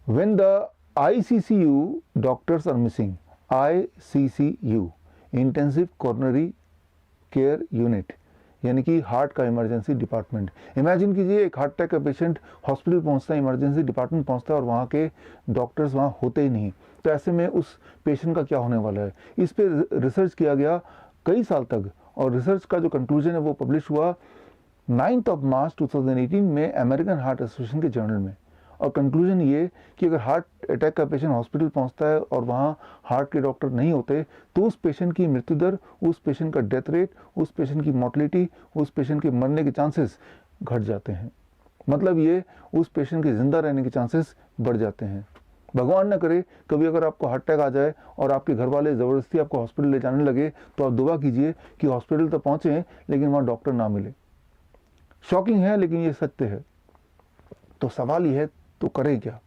When the ICCU doctors are missing, ICCU, Intensive Coronary care unit, यानी कि heart का emergency department. Imagine कीजिए एक हार्ट अटैक का पेशेंट हॉस्पिटल पहुंचता है, इमरजेंसी डिपार्टमेंट पहुंचता है और वहाँ के डॉक्टर्स वहाँ होते ही नहीं। तो ऐसे में उस पेशेंट का क्या होने वाला है, इस पे रिसर्च किया गया कई साल तक, और रिसर्च का जो कंक्लूजन है वो पब्लिश हुआ 9 मार्च 2018 में अमेरिकन हार्ट एसोसिएशन के जर्नल में। और कंक्लूजन ये कि अगर हार्ट अटैक का पेशेंट हॉस्पिटल पहुंचता है और वहाँ हार्ट के डॉक्टर नहीं होते तो उस पेशेंट की मृत्यु दर, उस पेशेंट का डेथ रेट, उस पेशेंट की मोर्टलिटी, उस पेशेंट के मरने के चांसेस घट जाते हैं। मतलब ये उस पेशेंट के ज़िंदा रहने के चांसेस बढ़ जाते हैं। भगवान न करे कभी अगर आपको हार्ट अटैक आ जाए और आपके घर वाले ज़बरदस्ती आपको हॉस्पिटल ले जाने लगे तो आप दुआ कीजिए कि हॉस्पिटल तो पहुँचें लेकिन वहाँ डॉक्टर ना मिले। शॉकिंग है लेकिन ये सत्य है। तो सवाल ये है तो करें क्या?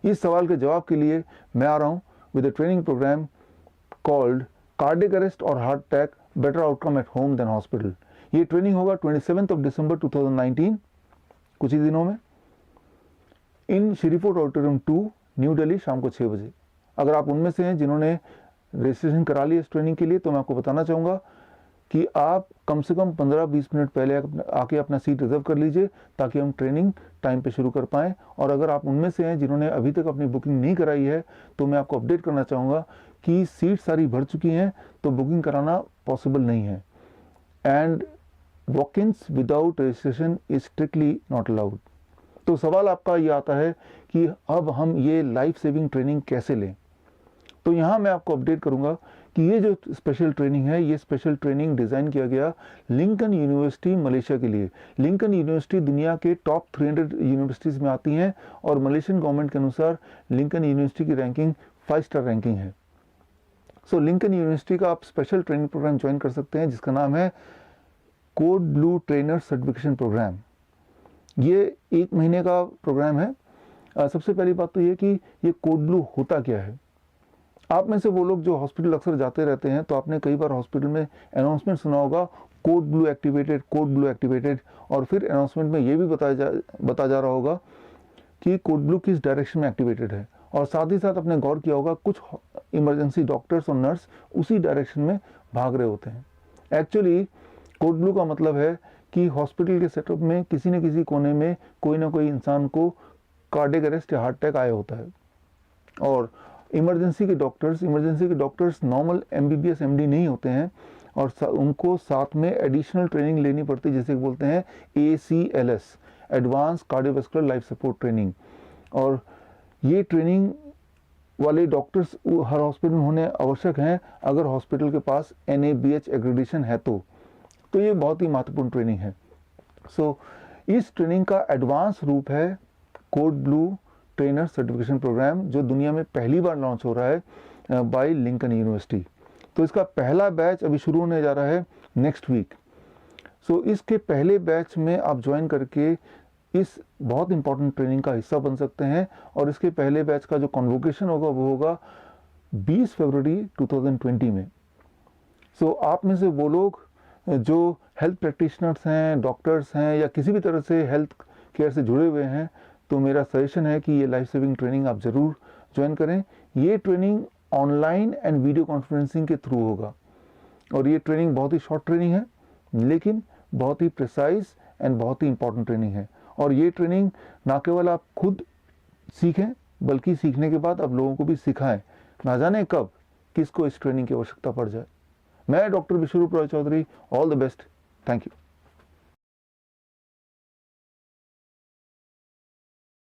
इस सवाल के जवाब के लिए मैं आ रहा हूं with a training program called cardiac arrest और heart attack better outcome at home then hospital. ये ट्रेनिंग होगा 27 दिसंबर 2019, कुछ ही दिनों में, in Sirifort auditorium 2 new Delhi, शाम को 6 बजे। अगर आप उनमें से हैं जिन्होंने रजिस्ट्रेशन करा लिया इस ट्रेनिंग के लिए तो मैं आपको बताना चाहूँगा कि आप कम से कम 15-20 मिनट पहले आके अपना सीट रिजर्व कर लीजिए ताकि हम ट्रेनिंग टाइम पे शुरू कर पाएँ। और अगर आप उनमें से हैं जिन्होंने अभी तक अपनी बुकिंग नहीं कराई है तो मैं आपको अपडेट करना चाहूँगा कि सीट सारी भर चुकी हैं, तो बुकिंग कराना पॉसिबल नहीं है। And walk-ins without registration is strictly not allowed. तो सवाल आपका ये आता है कि अब हम ये लाइफ सेविंग ट्रेनिंग कैसे लें। तो यहाँ मैं आपको अपडेट करूँगा कि ये जो स्पेशल ट्रेनिंग है, ये स्पेशल ट्रेनिंग डिज़ाइन किया गया लिंकन यूनिवर्सिटी मलेशिया के लिए। लिंकन यूनिवर्सिटी दुनिया के टॉप 300 यूनिवर्सिटीज़ में आती हैं और मलेशियन गवर्नमेंट के अनुसार लिंकन यूनिवर्सिटी की रैंकिंग 5 स्टार रैंकिंग है। सो लिंकन यूनिवर्सिटी का आप स्पेशल ट्रेनिंग प्रोग्राम ज्वाइन कर सकते हैं जिसका नाम है code blue trainer certification programme. ये 1 महीने का प्रोग्राम है। सबसे पहली बात तो ये कि ये कोड ब्लू होता क्या है। आप में से वो लोग जो हॉस्पिटल अक्सर जाते रहते हैं तो आपने कई बार हॉस्पिटल में अनाउंसमेंट सुना होगा code blue activated, code blue activated, और फिर अनाउंसमेंट में ये भी बता जा रहा होगा कि कोड ब्लू किस डायरेक्शन में एक्टिवेटेड है। और साथ ही साथ आपने गौर किया होगा कुछ इमरजेंसी डॉक्टर्स और नर्स उसी डायरेक्शन में भाग रहे होते हैं। एक्चुअली कोड ब्लू का मतलब है कि हॉस्पिटल के सेटअप में किसी न किसी कोने में कोई ना कोई इंसान को कार्डियक अरेस्ट या हार्ट अटैक आया होता है। और इमरजेंसी के डॉक्टर्स नॉर्मल MBBS MD नहीं होते हैं और उनको साथ में एडिशनल ट्रेनिंग लेनी पड़ती है जिसे बोलते हैं ACLS, advance cardiovascular life support training. और ये ट्रेनिंग वाले डॉक्टर्स हर हॉस्पिटल में होने आवश्यक हैं अगर हॉस्पिटल के पास NABH एक्रेडिटेशन है तो ये बहुत ही महत्वपूर्ण ट्रेनिंग है। सो इस ट्रेनिंग का एडवांस रूप है code blue trainer certification programme जो दुनिया में पहली बार लॉन्च हो रहा है बाय लिंकन यूनिवर्सिटी। तो इसका पहला बैच अभी शुरू होने जा रहा है नेक्स्ट वीक। सो इसके पहले बैच में आप ज्वाइन करके इस बहुत इंपॉर्टेंट ट्रेनिंग का हिस्सा बन सकते हैं। और इसके पहले बैच का जो कॉन्वोकेशन होगा वो होगा 20 फरवरी 2020 में। सो आप में से वो लोग जो हेल्थ प्रैक्टिशनर्स हैं, डॉक्टर्स हैं या किसी भी तरह से हेल्थ केयर से जुड़े हुए हैं तो मेरा सजेशन है कि ये लाइफ सेविंग ट्रेनिंग आप ज़रूर ज्वाइन करें। ये training online and video conferencing के थ्रू होगा और ये ट्रेनिंग बहुत ही शॉर्ट ट्रेनिंग है लेकिन बहुत ही प्रिसाइज एंड बहुत ही इंपॉर्टेंट ट्रेनिंग है। और ये ट्रेनिंग ना केवल आप खुद सीखें बल्कि सीखने के बाद आप लोगों को भी सिखाएं। ना जाने कब किसको इस ट्रेनिंग की आवश्यकता पड़ जाए। मैं doctor Biswaroop Roy Chowdhury, all the best, thank you.